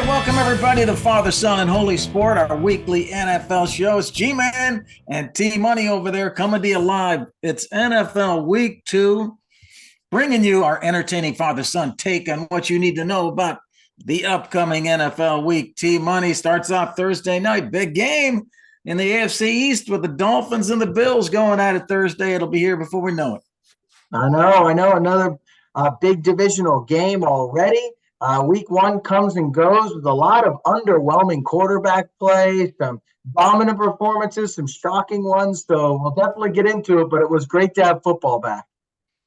Welcome everybody to Father, Son, and Holy Sport, our weekly NFL show. It's G-Man and T-Money over there coming to you live. It's NFL Week 2, bringing you our entertaining father-son take on what you need to know about the upcoming NFL Week. T-Money starts off Thursday night. Big game in the AFC East with the Dolphins and the Bills going at it Thursday. It'll be here before we know it. I know. Another big divisional game already. Week 1 comes and goes with a lot of underwhelming quarterback play, some dominant performances, some shocking ones. So we'll definitely get into it, but it was great to have football back.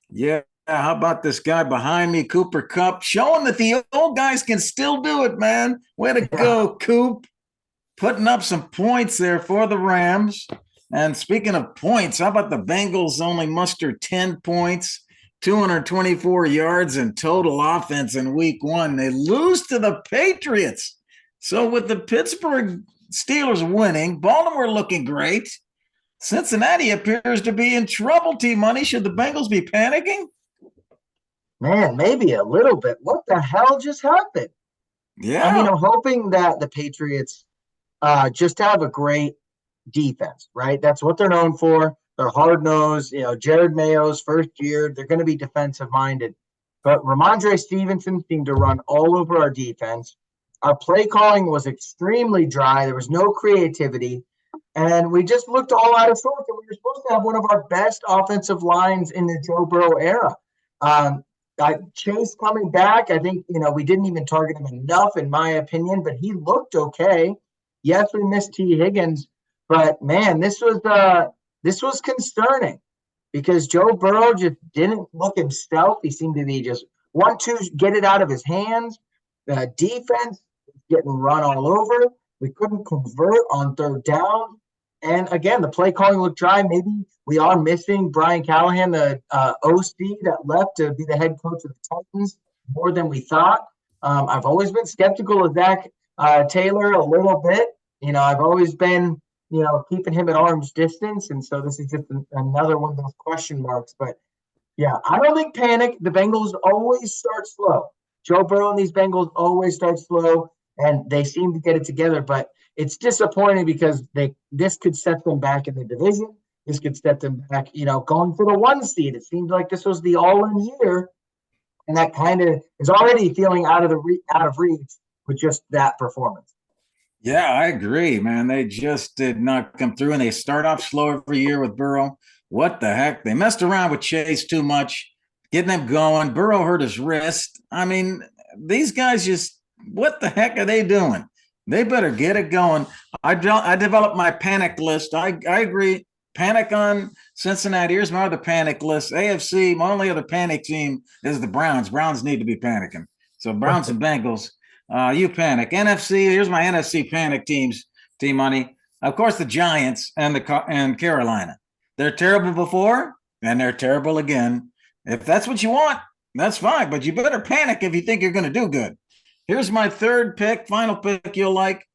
Yeah. How about this guy behind me, Cooper Kupp, showing that the old guys can still do it, man. Way to go, Coop. Putting up some points there for the Rams. And speaking of points, how about the Bengals only mustered 10 points? 224 yards in total offense in week 1. They lose to the Patriots. So with the Pittsburgh Steelers winning, Baltimore looking great, Cincinnati appears to be in trouble, T-Money. Should the Bengals be panicking? Man, maybe a little bit. What the hell just happened? Yeah. I mean, I'm hoping that the Patriots just have a great defense, right? That's what they're known for. They're hard-nosed. Jared Mayo's first year, they're going to be defensive-minded. But Ramondre Stevenson seemed to run all over our defense. Our play calling was extremely dry. There was no creativity. And we just looked all out of sorts. And we were supposed to have one of our best offensive lines in the Joe Burrow era. Chase coming back, I think, we didn't even target him enough, in my opinion, but he looked okay. Yes, we missed T. Higgins. But, man, this was concerning because Joe Burrow just didn't look himself. He seemed to be just 1-2, get it out of his hands. The defense getting run all over. We couldn't convert on third down. And, again, the play calling looked dry. Maybe we are missing Brian Callahan, the OC that left to be the head coach of the Titans, more than we thought. I've always been skeptical of Zach Taylor a little bit. I've always been keeping him at arm's distance. And so this is just another one of those question marks. But, yeah, I don't think panic. The Bengals always start slow. Joe Burrow and these Bengals always start slow, and they seem to get it together. But it's disappointing because this could set them back in the division. This could set them back, going for the 1 seed. It seemed like this was the all-in year, and that kind of is already feeling out of reach with just that performance. Yeah, I agree, man. They just did not come through, and they start off slow every year with Burrow. What the heck? They messed around with Chase too much, getting him going. Burrow hurt his wrist. I mean, these guys what the heck are they doing? They better get it going. I developed my panic list. I agree. Panic on Cincinnati. Here's my other panic list. AFC, my only other panic team is the Browns. Browns need to be panicking. So Browns and Bengals. You panic. NFC, here's my NFC panic teams, T-Money. Of course, the Giants and Carolina. They're terrible before, and they're terrible again. If that's what you want, that's fine. But you better panic if you think you're going to do good. Here's my third pick, final pick you'll like.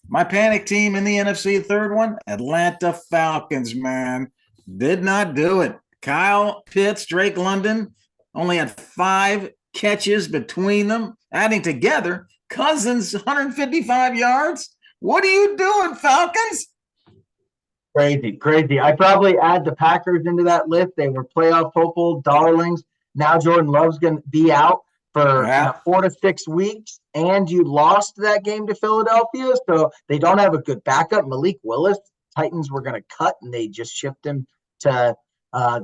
My panic team in the NFC, third one, Atlanta Falcons, man. Did not do it. Kyle Pitts, Drake London, only had 5 catches between them. Adding together, Cousins, 155 yards. What are you doing, Falcons? Crazy. I probably add the Packers into that list. They were playoff hopeful darlings. Now Jordan Love's going to be out for 4 to 6 weeks, and you lost that game to Philadelphia, so they don't have a good backup. Malik Willis, Titans were going to cut, and they just shipped him to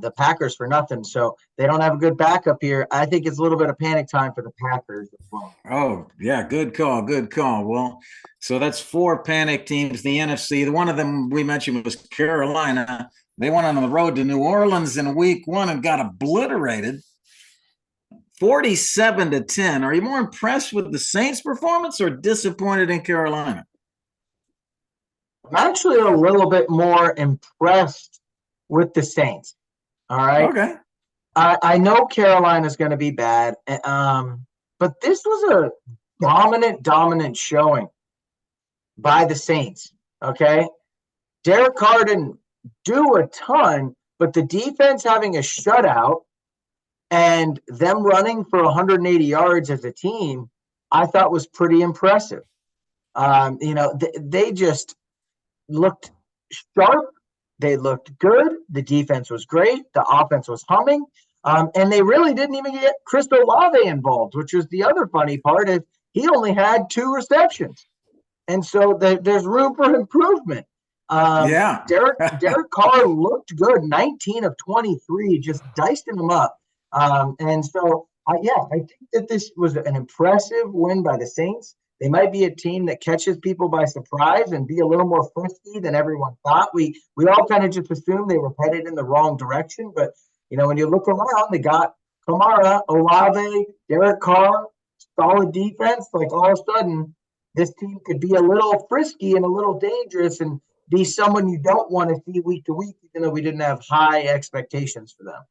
the Packers for nothing. So they don't have a good backup here. I think it's a little bit of panic time for the Packers as well. Oh, yeah, good call. Well, so that's 4 panic teams. The NFC, the one of them we mentioned was Carolina. They went on the road to New Orleans in week 1 and got obliterated. 47-10. Are you more impressed with the Saints' performance or disappointed in Carolina? I'm actually a little bit more impressed with the Saints. All right. Okay. I know Carolina's going to be bad, but this was a dominant showing by the Saints. Okay. Derek Carr didn't do a ton, but the defense having a shutout and them running for 180 yards as a team, I thought was pretty impressive. They just looked sharp. They looked good. The defense was great. The offense was humming. And they really didn't even get Chris Olave involved, which was the other funny part. Is he only had 2 receptions. And so there's room for improvement. Yeah. Derek Carr looked good, 19 of 23, just dicing them up. And so, I think that this was an impressive win by the Saints. They might be a team that catches people by surprise and be a little more frisky than everyone thought. We all kind of just assumed they were headed in the wrong direction. But, when you look around, they got Kamara, Olave, Derek Carr, solid defense. Like all of a sudden, this team could be a little frisky and a little dangerous and be someone you don't want to see week to week, even though we didn't have high expectations for them.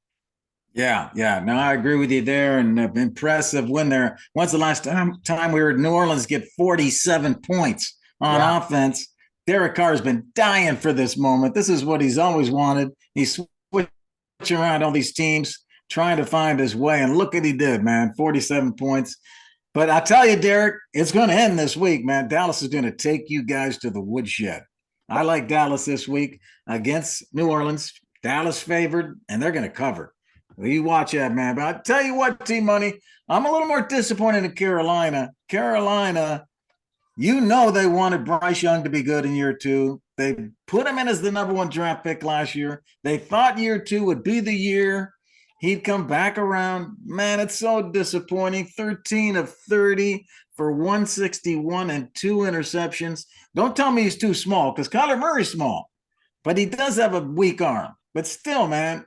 Yeah, yeah. No, I agree with you there. And impressive win there. When's the last time we were in New Orleans get 47 points on offense? Derek Carr's been dying for this moment. This is what he's always wanted. He's switching around all these teams, trying to find his way. And look what he did, man. 47 points. But I tell you, Derek, it's going to end this week, man. Dallas is going to take you guys to the woodshed. I like Dallas this week against New Orleans. Dallas favored, and they're going to cover. You watch that, man. But I tell you what, T-Money, I'm a little more disappointed in Carolina. Carolina, they wanted Bryce Young to be good in year 2. They put him in as the number 1 draft pick last year. They thought year 2 would be the year he'd come back around. Man, it's so disappointing. 13 of 30 for 161 and 2 interceptions. Don't tell me he's too small, because Kyler Murray's small, but he does have a weak arm. But still, man,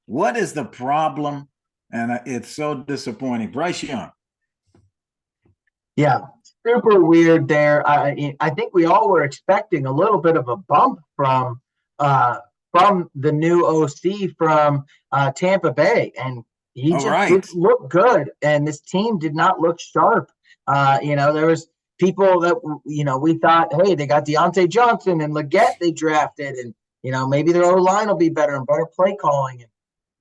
what is the problem? And it's so disappointing. Bryce Young. Yeah, super weird there. I think we all were expecting a little bit of a bump from the new OC from Tampa Bay, and he didn't look good. And this team did not look sharp. There was people that we thought, hey, they got Deontay Johnson and Leggett they drafted, and maybe their O-line will be better and better play calling. And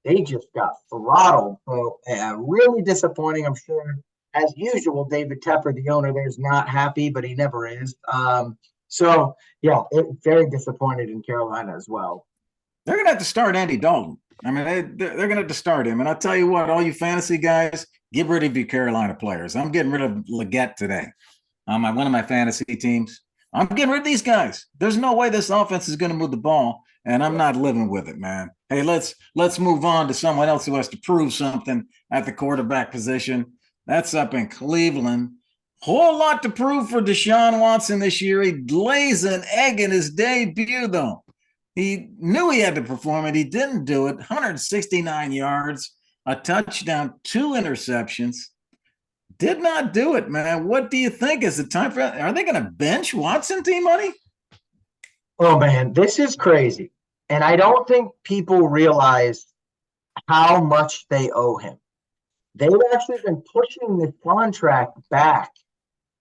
they just got throttled. So really disappointing. I'm sure, as usual, David Tepper, the owner, there's not happy, but he never is. Very disappointed in Carolina as well. They're going to have to start Andy Dalton. I mean, they're going to have to start him. And I'll tell you what, all you fantasy guys, get rid of your Carolina players. I'm getting rid of Leggett today on one of my fantasy teams. I'm getting rid of these guys. There's no way this offense is going to move the ball, and I'm not living with it, man. Hey, let's move on to someone else who has to prove something at the quarterback position. That's up in Cleveland. Whole lot to prove for Deshaun Watson this year. He lays an egg in his debut, though. He knew he had to perform it. He didn't do it. 169 yards, a touchdown, 2 interceptions. Did not do it, man. What do you think? Is it time for? Are they going to bench Watson, T-Money? Oh, man, this is crazy. And I don't think people realize how much they owe him. They've actually been pushing the contract back.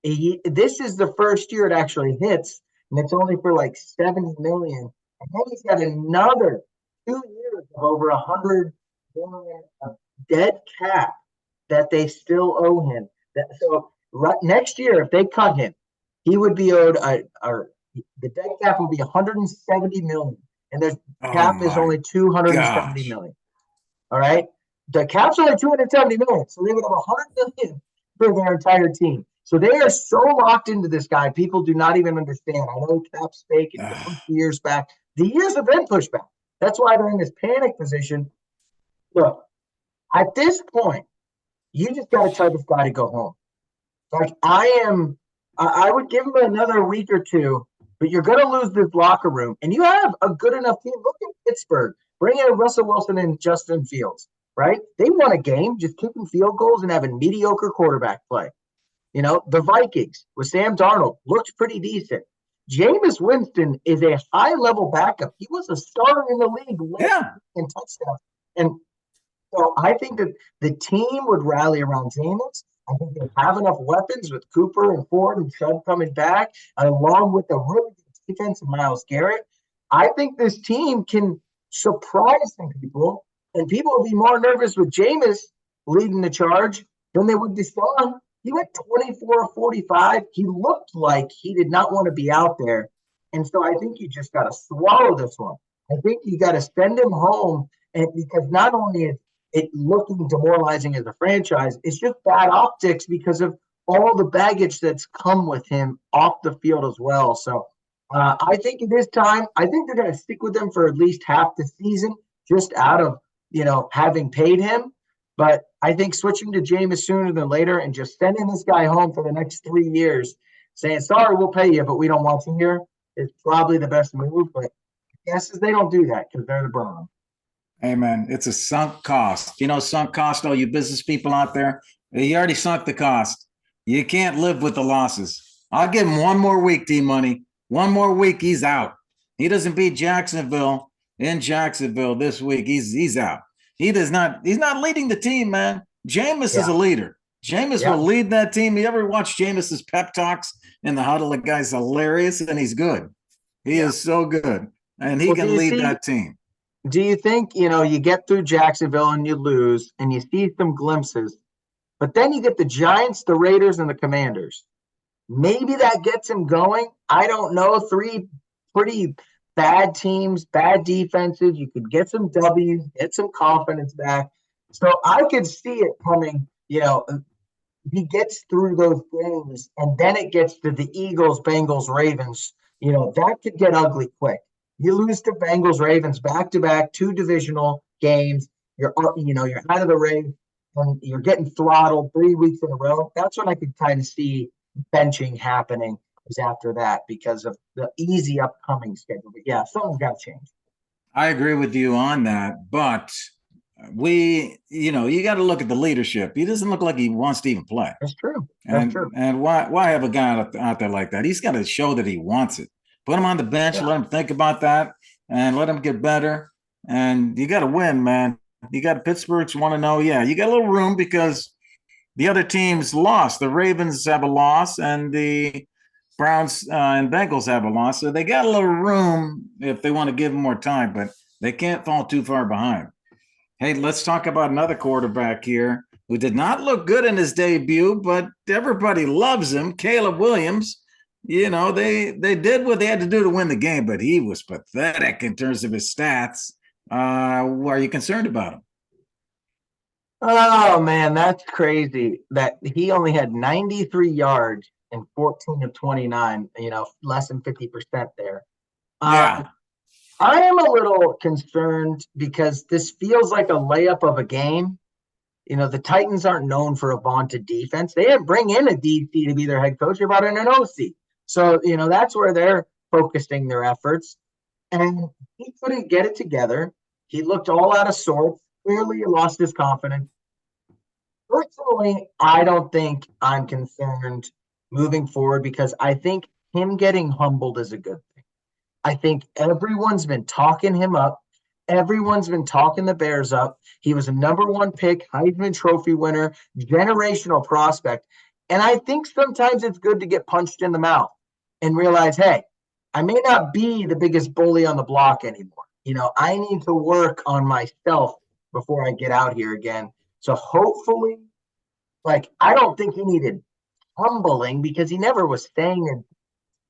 This is the first year it actually hits, and it's only for like $70 million. And then he's got another 2 years of over $100 million of dead cap that they still owe him. So next year, if they cut him, he would be owed the dead cap will be $170 million, and the cap is only $270 million. All right, the cap's only $270 million, so they would have $100 million for their entire team. So they are so locked into this guy, people do not even understand. I know cap's fake and years back. The years have been pushed back. That's why they're in this panic position. Look, at this point, you just got to tell this guy to go home. Like I would give him another week or 2, but you're going to lose this locker room. And you have a good enough team. Look at Pittsburgh. Bring in Russell Wilson and Justin Fields, right? They won a game just kicking field goals and having mediocre quarterback play. The Vikings with Sam Darnold looked pretty decent. Jameis Winston is a high-level backup. He was a starter in the league in touchdowns. And so I think that the team would rally around Jameis. I think they have enough weapons with Cooper and Ford and Chubb coming back, along with the really good defense of Myles Garrett. I think this team can surprise some people, and people will be more nervous with Jameis leading the charge than they would Deshaun. He went 24-45. He looked like he did not want to be out there. And so I think you just got to swallow this one. I think you got to send him home. And because not only is it looking demoralizing as a franchise, it's just bad optics because of all the baggage that's come with him off the field as well. So I think it is time. I think they're going to stick with him for at least half the season, just out of having paid him. But I think switching to Jameis sooner than later and just sending this guy home for the next 3 years, saying, sorry, we'll pay you, but we don't want you here, is probably the best move. But guess is they don't do that because they're the Browns. Hey, man, it's a sunk cost. Sunk cost, all you business people out there, you already sunk the cost. You can't live with the losses. I'll give him one more week, D-Money. One more week, he's out. He doesn't beat Jacksonville in Jacksonville this week. He's out. He's not leading the team, man. Jameis is a leader. Jameis will lead that team. You ever watch Jameis's pep talks in the huddle? The guy's hilarious, and he's good. He is so good, and he can lead that team. Do you think, you get through Jacksonville and you lose, and you see some glimpses, but then you get the Giants, the Raiders, and the Commanders? Maybe that gets him going. I don't know. 3 pretty bad teams, bad defenses. You could get some W's, get some confidence back. So I could see it coming, he gets through those games, and then it gets to the Eagles, Bengals, Ravens. That could get ugly quick. You lose to Bengals, Ravens back-to-back, 2 divisional games. You're out of the race, and you're getting throttled 3 weeks in a row. That's when I could kind of see benching happening is after that because of the easy upcoming schedule. But yeah, something's got to change. I agree with you on that, but you got to look at the leadership. He doesn't look like he wants to even play. That's true. And why have a guy out there like that? He's got to show that he wants it. Put him on the bench, let him think about that, and let him get better. And you got to win, man. You got Pittsburgh's want to know. Yeah, you got a little room because the other teams lost. The Ravens have a loss, and the Browns and Bengals have a loss. So they got a little room if they want to give them more time, but they can't fall too far behind. Hey, let's talk about another quarterback here who did not look good in his debut, but everybody loves him, Caleb Williams. They did what they had to do to win the game, but he was pathetic in terms of his stats. Are you concerned about him? Oh, man, that's crazy that he only had 93 yards and 14 of 29, less than 50% there. Yeah. I am a little concerned because this feels like a layup of a game. The Titans aren't known for a vaunted defense. They didn't bring in a DC to be their head coach. They brought in an OC. So, that's where they're focusing their efforts. And he couldn't get it together. He looked all out of sorts. Clearly, he lost his confidence. Personally, I don't think I'm concerned moving forward because I think him getting humbled is a good thing. I think everyone's been talking him up. Everyone's been talking the Bears up. He was a number 1 pick, Heisman Trophy winner, generational prospect. And I think sometimes it's good to get punched in the mouth and realize, hey, I may not be the biggest bully on the block anymore. I need to work on myself before I get out here again. So hopefully, I don't think he needed humbling because he never was saying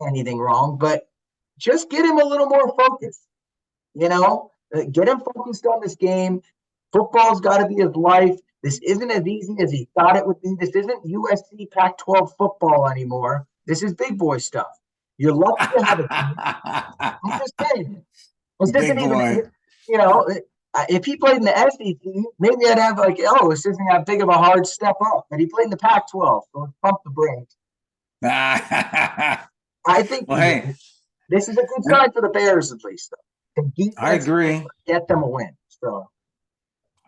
anything wrong, but just get him a little more focused. Get him focused on this game. Football's got to be his life. This isn't as easy as he thought it would be. This isn't USC Pac-12 football anymore. This is big boy stuff. You're lucky to have a team. I'm just saying. This isn't even, if he played in the SEC, maybe I'd have this isn't that big of a hard step up. But he played in the Pac-12, so let's pump the brakes. I think this is a good sign for the Bears, at least. I agree. Get them a win. So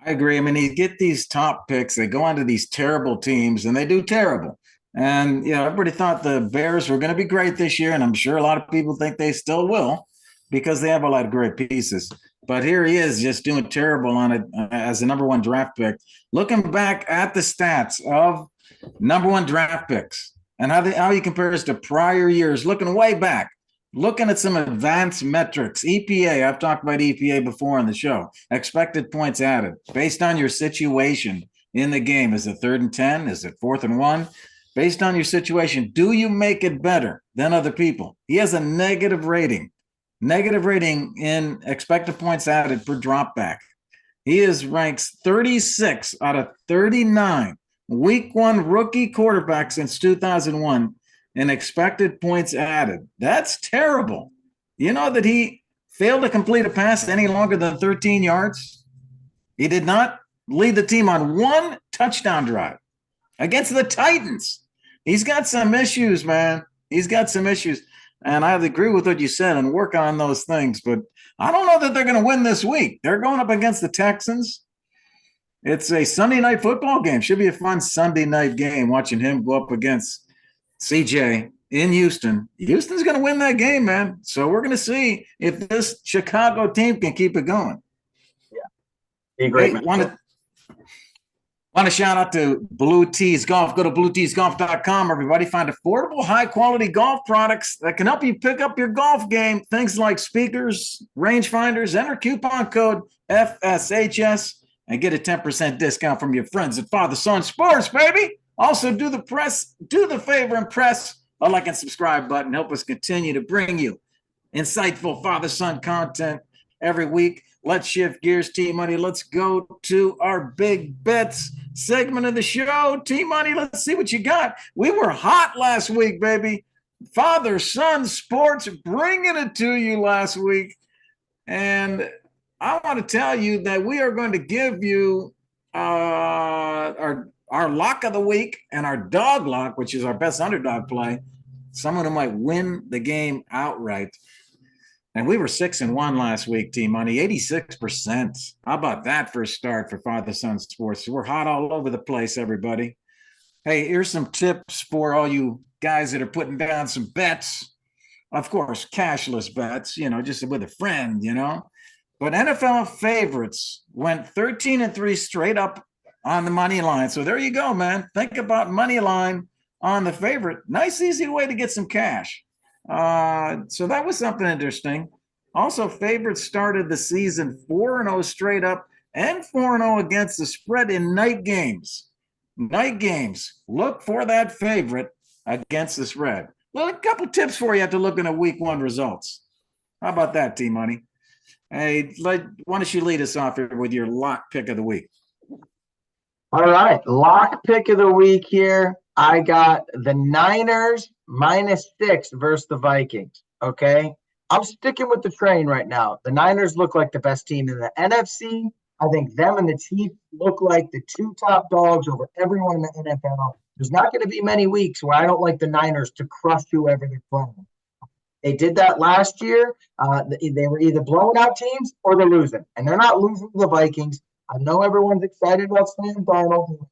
I agree. I mean, you get these top picks, they go onto these terrible teams, and they do terrible. And, everybody thought the Bears were going to be great this year, and I'm sure a lot of people think they still will because they have a lot of great pieces. But here he is just doing terrible on it as a number 1 draft pick. Looking back at the stats of number 1 draft picks and how he compares to prior years, looking way back, looking at some advanced metrics, EPA. I've talked about EPA before on the show. Expected points added based on your situation in the game. Is it 3rd and 10? Is it 4th and 1? based on your situation, do you make it better than other people? He has a negative rating in expected points added per dropback. He is ranks 36 out of 39 week one rookie quarterback since 2001 in expected points added. That's terrible. You know that he failed to complete a pass any longer than 13 yards? He did not lead the team on one touchdown drive against the Titans. He's got some issues, man. He's got some issues. And I agree with what you said and work on those things. But I don't know that they're going to win this week. They're going up against the Texans. It's a Sunday night football game. Should be a fun Sunday night game watching him go up against CJ in Houston. Houston's going to win that game, man. So we're going to see if this Chicago team can keep it going. Yeah. Be great, hey, Want to shout out to Blue Tees Golf. Go to blueteesgolf.com, everybody. Find affordable, high-quality golf products that can help you pick up your golf game. Things like speakers, rangefinders. Enter coupon code FSHS and get a 10% discount from your friends at Father Son Sports, baby. Also, do the favor and press a like and subscribe button. Help us continue to bring you insightful father-son content every week. Let's shift gears, T-Money. Let's go to our big bets segment of the show. T-Money, let's see what you got. We were hot last week, baby. Father-son sports bringing it to you last week. And I want to tell you that we are going to give you our lock of the week and our dog lock, which is our best underdog play. Someone who might win the game outright. And we were 6-1 last week, T-Money, 86%. How about that for a start for Father-Son Sports? We're hot all over the place, everybody. Hey, here's some tips for all you guys that are putting down some bets. Of course, cashless bets, just with a friend, But NFL favorites went 13-3 straight up on the money line. So there you go, man. Think about money line on the favorite. Nice, easy way to get some cash. So that was something interesting. Also, favorites started the season 4-0 straight up and 4-0 against the spread in night games. Night games. Look for that favorite against the spread. Well, a couple tips for you after looking at week one results. How about that, T-Money? Hey, why don't you lead us off here with your lock pick of the week? All right, lock pick of the week here. I got the Niners -6 versus the Vikings. Okay. I'm sticking with the train right now. The Niners look like the best team in the NFC. I think them and the Chiefs look like the two top dogs over everyone in the NFL. There's not going to be many weeks where I don't like the Niners to crush whoever they're playing. They did that last year. They were either blowing out teams or they're losing. And they're not losing to the Vikings. I know everyone's excited about Sam Darnold,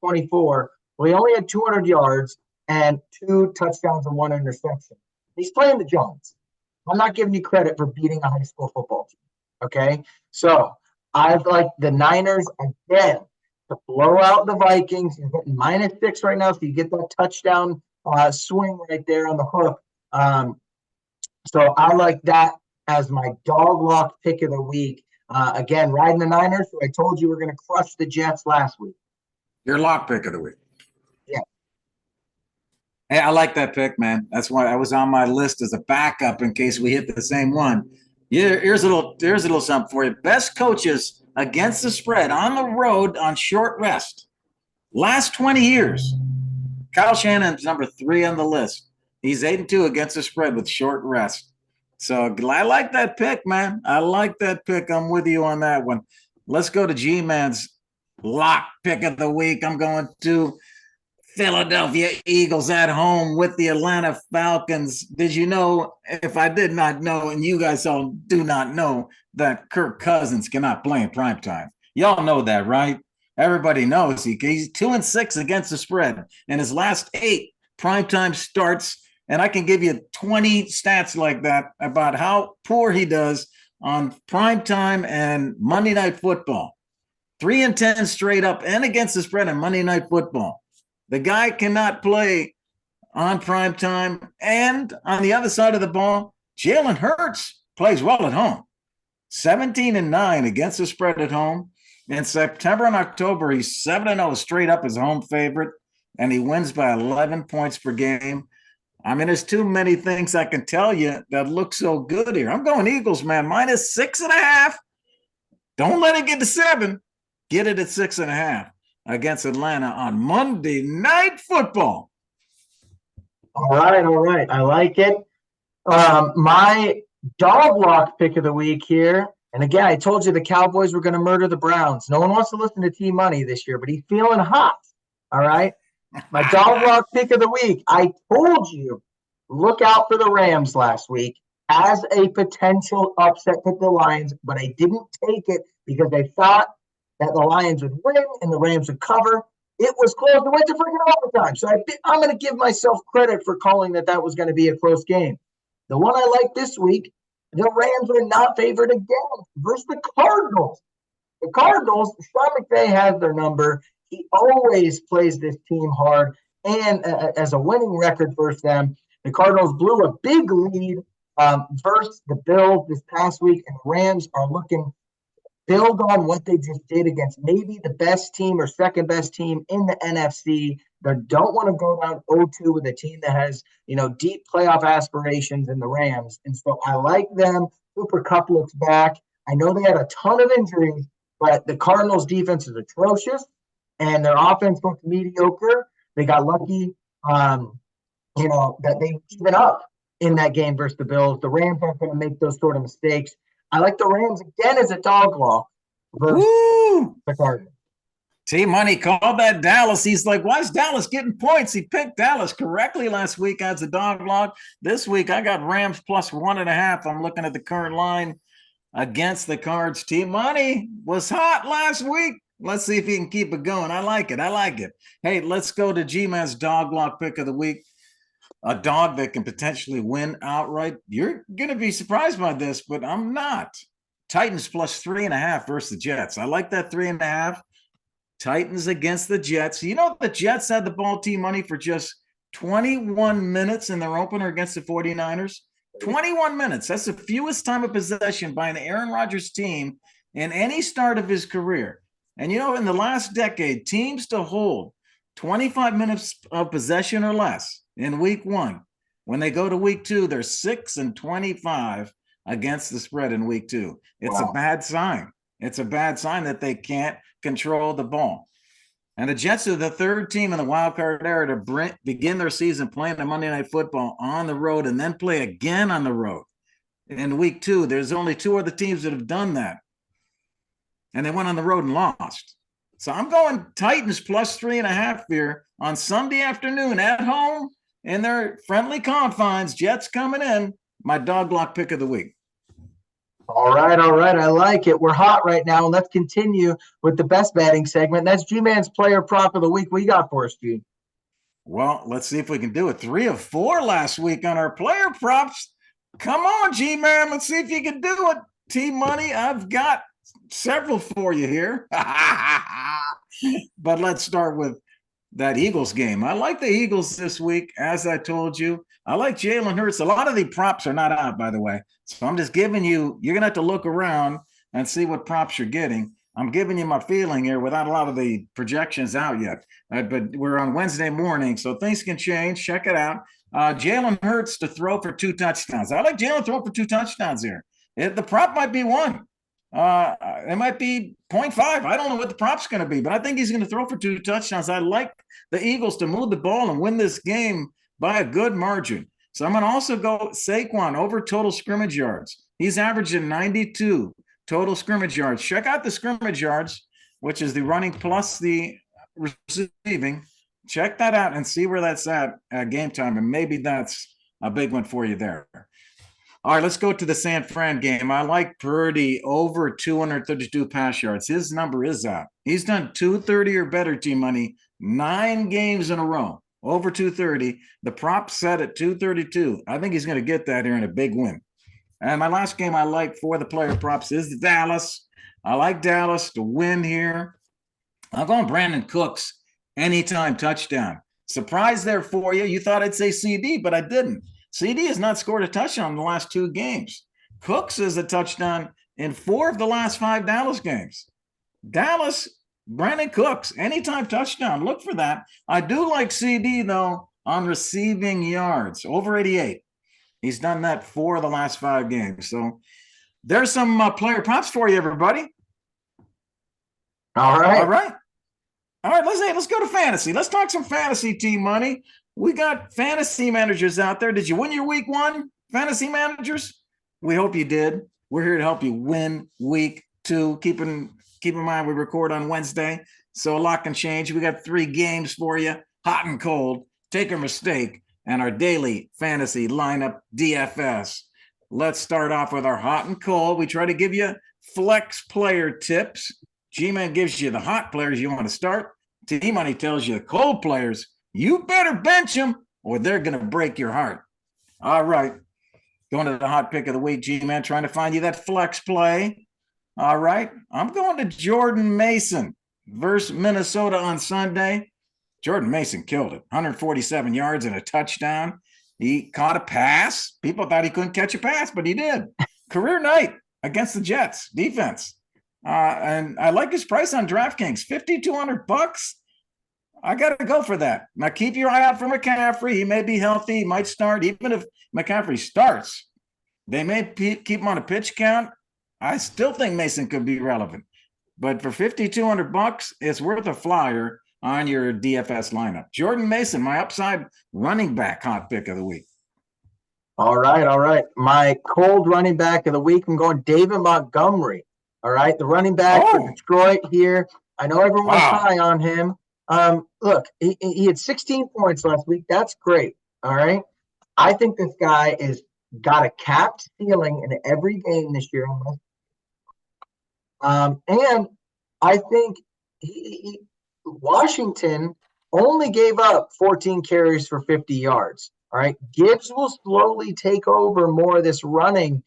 24. Well, he only had 200 yards and 2 touchdowns and 1 interception. He's playing the Giants. I'm not giving you credit for beating a high school football team. Okay? So I've like the Niners again to blow out the Vikings. You're getting -6 right now, so you get that touchdown swing right there on the hook. So I like that as my dog lock pick of the week. Again, riding the Niners. So I told you we're going to crush the Jets last week. Your lock pick of the week. Yeah. Hey, I like that pick, man. That's why I was on my list as a backup in case we hit the same one. Yeah, here's a little something for you. Best coaches against the spread on the road on short rest. Last 20 years. Kyle Shanahan's number 3 on the list. He's 8-2 against the spread with short rest. So I like that pick, man. I like that pick. I'm with you on that one. Let's go to G-Man's lock pick of the week. I'm going to Philadelphia Eagles at home with the Atlanta Falcons. Did you know, if I did not know, and you guys all do not know, that Kirk Cousins cannot play in primetime? Y'all know that, right? Everybody knows he's 2-6 against the spread in his last 8 primetime starts. And I can give you 20 stats like that about how poor he does on primetime and Monday Night Football. 3-10 straight up and against the spread on Monday Night Football. The guy cannot play on primetime. And on the other side of the ball, Jalen Hurts plays well at home. 17-9 against the spread at home. In September and October, he's 7-0 straight up as home favorite. and he wins by 11 points per game. I mean, there's too many things I can tell you that look so good here. I'm going Eagles, man, minus 6.5. Don't let it get to 7. Get it at 6.5 against Atlanta on Monday Night Football. All right, all right. I like it. My dog lock pick of the week here. And again, I told you the Cowboys were going to murder the Browns. No one wants to listen to T Money this year, but he's feeling hot. All right. My dog lock pick of the week. I told you, look out for the Rams last week as a potential upset with the Lions, but I didn't take it because I thought that the Lions would win and the Rams would cover. It was close. It went to freaking overtime. So I'm going to give myself credit for calling that was going to be a close game. The one I like this week, the Rams are not favored again versus the Cardinals. The Cardinals, Sean McVay has their number. He always plays this team hard, and as a winning record versus them, the Cardinals blew a big lead versus the Bills this past week, and the Rams are looking build on what they just did against maybe the best team or second best team in the NFC. They don't want to go down 0-2 with a team that has, deep playoff aspirations in the Rams. And so I like them. Cooper Kupp looks back. I know they had a ton of injuries, but the Cardinals defense is atrocious and their offense looks mediocre. They got lucky, that they even up in that game versus the Bills. The Rams aren't going to make those sort of mistakes. I like the Rams again as a dog lock versus the Cardinals. T-Money called that Dallas. He's like, why is Dallas getting points? He picked Dallas correctly last week as a dog lock. This week, I got Rams plus 1.5. I'm looking at the current line against the Cards. T-Money was hot last week. Let's see if he can keep it going. I like it. I like it. Hey, let's go to G-Man's dog lock pick of the week. A dog that can potentially win outright. You're going to be surprised by this, but I'm not. Titans plus 3.5 versus the Jets. I like that 3.5. Titans against the Jets. You know, the Jets had the ball team money for just 21 minutes in their opener against the 49ers. 21 minutes. That's the fewest time of possession by an Aaron Rodgers team in any start of his career. And, in the last decade, teams to hold 25 minutes of possession or less in week 1. When they go to week 2, they're 6-25 against the spread in week 2. It's a bad sign. It's a bad sign that they can't control the ball. And the Jets are the third team in the wild card era to begin their season playing the Monday Night Football on the road and then play again on the road in week 2. There's only 2 other teams that have done that. And they went on the road and lost. So I'm going Titans plus 3.5 here on Sunday afternoon at home in their friendly confines. Jets coming in. My dog lock pick of the week. All right. I like it. We're hot right now. Let's continue with the best betting segment. That's G-Man's player prop of the week. What you got for us, G? Well, let's see if we can do it. 3 of 4 last week on our player props. Come on, G-Man. Let's see if you can do it. T-Money, I've got several for you here. But let's start with that Eagles game. I like the Eagles this week, as I told you. I like Jalen Hurts. A lot of the props are not out, by the way. So I'm just giving you, you're going to have to look around and see what props you're getting. I'm giving you my feeling here without a lot of the projections out yet. But we're on Wednesday morning, so things can change. Check it out. Jalen Hurts to throw for 2 touchdowns. I like Jalen throw for 2 touchdowns here. The prop might be 1. It might be 0.5. I don't know what the prop's going to be, but I think he's going to throw for 2 touchdowns. I like the Eagles to move the ball and win this game by a good margin. So I'm going to also go Saquon over total scrimmage yards. He's averaging 92 total scrimmage yards. Check out the scrimmage yards, which is the running plus the receiving. Check that out and see where that's at game time, and maybe that's a big one for you there. All right, let's go to the San Fran game. I like Purdy over 232 pass yards. His number is out. He's done 230 or better, T-Money, 9 games in a row, over 230. The prop set at 232. I think he's going to get that here in a big win. And my last game I like for the player props is Dallas. I like Dallas to win here. I'm going Brandon Cooks, anytime touchdown. Surprise there for you. You thought I'd say CD, but I didn't. CD has not scored a touchdown in the last 2 games. Cooks is a touchdown in 4 of the last 5 Dallas games. Dallas Brandon Cooks, anytime touchdown. Look for that. I do like CD, though, on receiving yards, over 88. He's done that 4 of the last 5 games. So there's some player props for you, everybody. All All right. right. All right, let's go to fantasy. Let's talk some fantasy team money. We got fantasy managers out there. Did you win your week 1, fantasy managers? We hope you did. We're here to help you win week 2. Keep in mind we record on Wednesday, so a lot can change. We got 3 games for you, hot and cold, take or mistake, and our daily fantasy lineup DFS. Let's start off with our hot and cold. We try to give you flex player tips. G-Man gives you the hot players you want to start. T-Money tells you the cold players, you better bench them or they're going to break your heart. All right. Going to the hot pick of the week, G-Man, trying to find you that flex play. All right. I'm going to Jordan Mason versus Minnesota on Sunday. Jordan Mason killed it. 147 yards and a touchdown. He caught a pass. People thought he couldn't catch a pass, but he did. Career night against the Jets defense. And I like his price on DraftKings, $5,200. I got to go for that. Now keep your eye out for McCaffrey. He may be healthy. He might start. Even if McCaffrey starts, they may keep him on a pitch count. I still think Mason could be relevant. But for $5,200, it's worth a flyer on your DFS lineup. Jordan Mason, my upside running back hot pick of the week. All right. All right. My cold running back of the week, I'm going David Montgomery. All right. The running back for Detroit here. I know everyone's high on him. Look, he had 16 points last week. That's great. All right. I think this guy is got a capped ceiling in every game this year. And I think Washington only gave up 14 carries for 50 yards. All right. Gibbs will slowly take over more of this running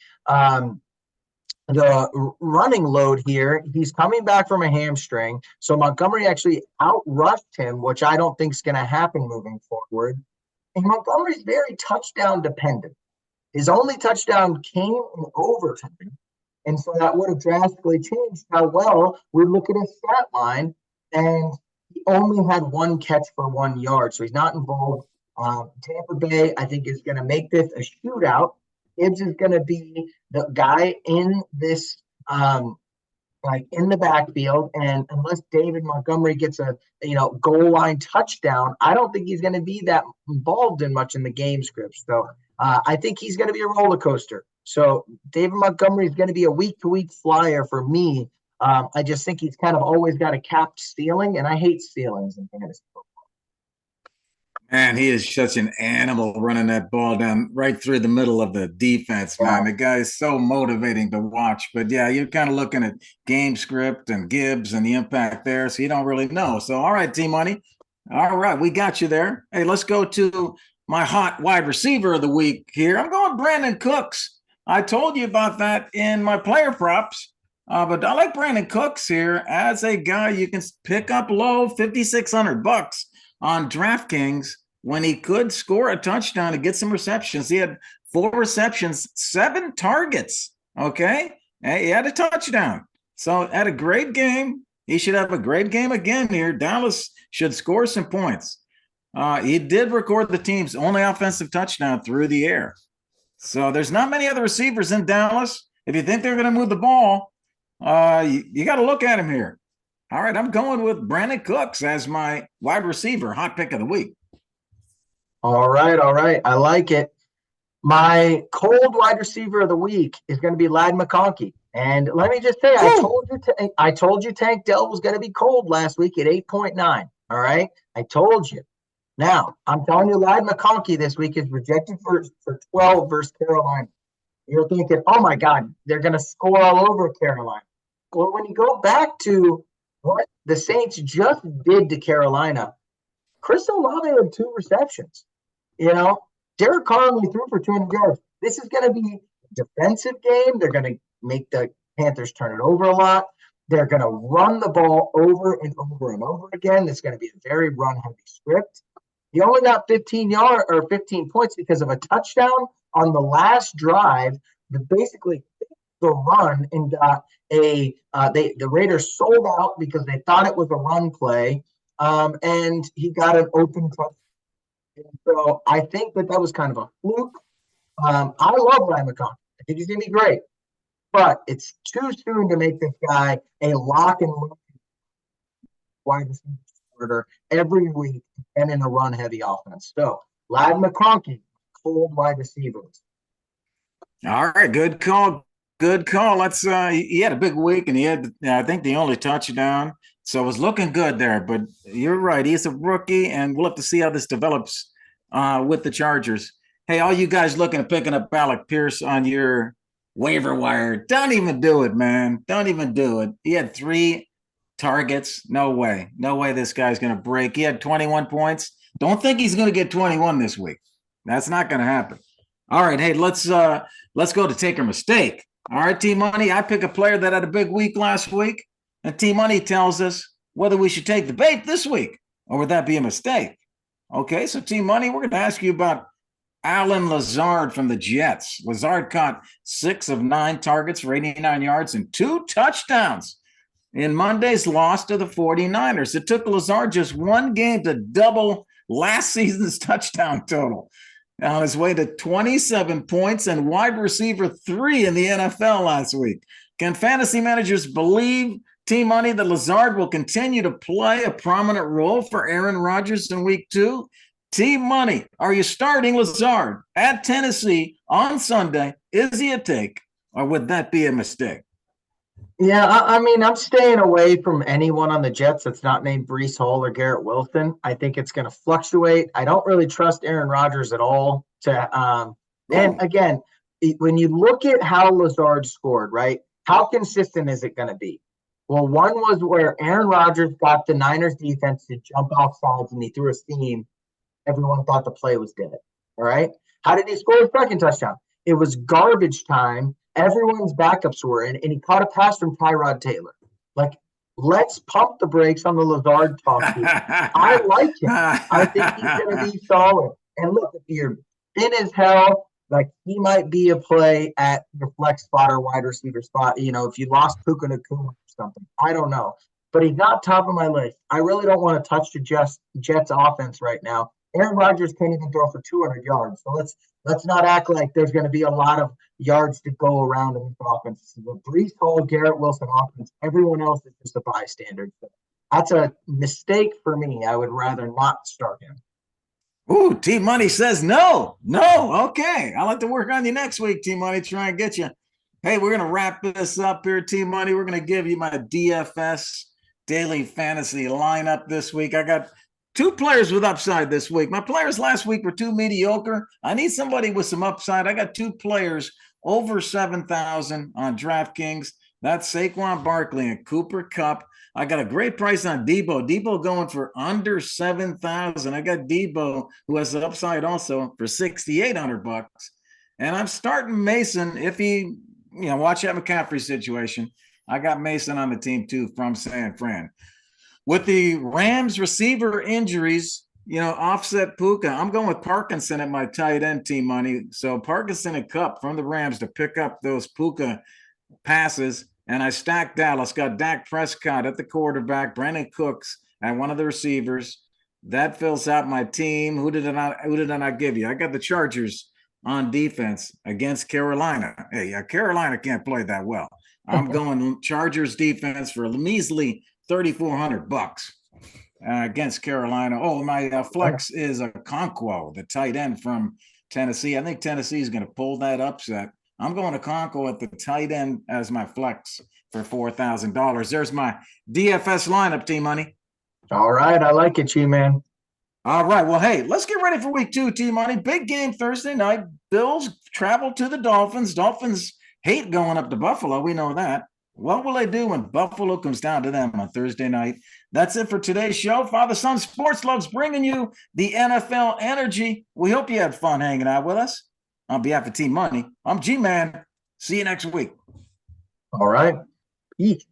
the running load here. He's coming back from a hamstring. So Montgomery actually outrushed him, which I don't think is going to happen moving forward. And Montgomery's very touchdown dependent. His only touchdown came in overtime. And so that would have drastically changed how well we look at his stat line. And he only had 1 catch for 1 yard. So he's not involved. Tampa Bay, I think, is going to make this a shootout. Gibbs is going to be the guy in this, like in the backfield, and unless David Montgomery gets a goal line touchdown, I don't think he's going to be that involved in much in the game script. So I think he's going to be a roller coaster. So David Montgomery is going to be a week-to-week flyer for me. I just think he's kind of always got a capped ceiling, and I hate ceilings in fantasy football. Man, he is such an animal running that ball down right through the middle of the defense, man. The guy is so motivating to watch. But yeah, you're kind of looking at game script and Gibbs and the impact there, so you don't really know. So, all right, T-Money. All right, we got you there. Hey, let's go to my hot wide receiver of the week here. I'm going Brandon Cooks. I told you about that in my player props. But I like Brandon Cooks here as a guy you can pick up low, $5,600 on DraftKings when he could score a touchdown and get some receptions. He had 4 receptions, 7 targets. Okay. And he had a touchdown. So had a great game. He should have a great game again here. Dallas should score some points. He did record the team's only offensive touchdown through the air. So there's not many other receivers in Dallas. If you think they're going to move the ball, you got to look at him here. All right, I'm going with Brandon Cooks as my wide receiver hot pick of the week. All right. I like it. My cold wide receiver of the week is going to be Ladd McConkey. And let me just say, I told you Tank Dell was going to be cold last week at 8.9. All right, I told you. Now I'm telling you, Ladd McConkey this week is projected for 12 versus Carolina. You're thinking, oh my God, they're going to score all over Carolina. Well, when you go back to what the Saints just did to Carolina, Chris Olave had 2 receptions. Derek Carr only threw for 200 yards. This is going to be a defensive game. They're going to make the Panthers turn it over a lot. They're going to run the ball over and over and over again. It's going to be a very run-heavy script. He only got 15 points because of a touchdown on the last drive that basically the run and got the Raiders sold out because they thought it was a run play, and he got an open touch. So I think that was kind of a fluke. I love Ryan McConkey. I think he's going to be great, but it's too soon to make this guy a lock and load wide receiver starter every week and in a run heavy offense. So Lad McConkey, cold wide receivers. All right, good call. Good call. Let's he had a big week and he had I think the only touchdown. So it was looking good there. But you're right. He's a rookie, and we'll have to see how this develops with the Chargers. Hey, all you guys looking at picking up Alec Pierce on your waiver wire, don't even do it, man. Don't even do it. He had 3 targets. No way. No way this guy's going to break. He had 21 points. Don't think he's going to get 21 this week. That's not going to happen. All right, hey, let's go to take or mistake. All right, T Money, I pick a player that had a big week last week, and T Money tells us whether we should take the bait this week, or would that be a mistake? Okay, so T Money, we're going to ask you about Alan Lazard from the Jets. Lazard caught 6 of 9 targets for 89 yards and 2 touchdowns in Monday's loss to the 49ers. It took Lazard just 1 game to double last season's touchdown total. On his way to 27 points and wide receiver 3 in the NFL last week. Can fantasy managers believe, T-Money, that Lazard will continue to play a prominent role for Aaron Rodgers in week 2? T-Money, are you starting Lazard at Tennessee on Sunday? Is he a take, or would that be a mistake? Yeah, I mean, I'm staying away from anyone on the Jets that's not named Breece Hall or Garrett Wilson. I think it's going to fluctuate. I don't really trust Aaron Rodgers at all. And again, when you look at how Lazard scored, right? How consistent is it going to be? Well, one was where Aaron Rodgers got the Niners defense to jump off sides and he threw a seam. Everyone thought the play was dead. All right. How did he score his second touchdown? It was garbage time. Everyone's backups were in, and he caught a pass from Tyrod Taylor. Like, let's pump the brakes on the Lazard talk. I like him. I think he's going to be solid. And look, if you're thin as hell, like, he might be a play at the flex spot or wide receiver spot. You know, if you lost Puka Nacua or something, I don't know. But he's not top of my list. I really don't want to touch the Jets offense right now. Aaron Rodgers can't even throw for 200 yards. So let's not act like there's going to be a lot of yards to go around in this offense. The Breece Hall, Garrett Wilson offense, everyone else is just a bystander. So that's a mistake for me. I would rather not start him. Ooh, T Money says no. Okay, I'll have to work on you next week, T Money. Try and get you. Hey, we're gonna wrap this up here, T Money. We're gonna give you my DFS daily fantasy lineup this week. I got 2 players with upside this week. My players last week were too mediocre. I need somebody with some upside. I got 2 players over 7,000 on DraftKings. That's Saquon Barkley and Cooper Kupp. I got a great price on Debo. Debo going for under 7,000. I got Debo, who has the upside also, for $6,800. And I'm starting Mason if he, watch that McCaffrey situation. I got Mason on the team too from San Fran. With the Rams receiver injuries, offset Puka, I'm going with Parkinson at my tight end, Team Money. So Parkinson and Kupp from the Rams to pick up those Puka passes. And I stacked Dallas, got Dak Prescott at the quarterback, Brandon Cooks at one of the receivers. That fills out my team. Who did I not give you? I got the Chargers on defense against Carolina. Hey, Carolina can't play that well. I'm going Chargers defense for a measly $3,400 against Carolina. Oh, my flex is a Conquo, the tight end from Tennessee. I think Tennessee is going to pull that upset. I'm going to Conquo at the tight end as my flex for $4,000. There's my DFS lineup, T-Money. All right. I like it, G-Man. All right. Well, hey, let's get ready for week 2, T-Money. Big game Thursday night. Bills travel to the Dolphins. Dolphins hate going up to Buffalo. We know that. What will they do when Buffalo comes down to them on Thursday night? That's it for today's show. Father Son Sports loves bringing you the NFL energy. We hope you had fun hanging out with us. On behalf of Team Money, I'm G-Man. See you next week. All right. Peace.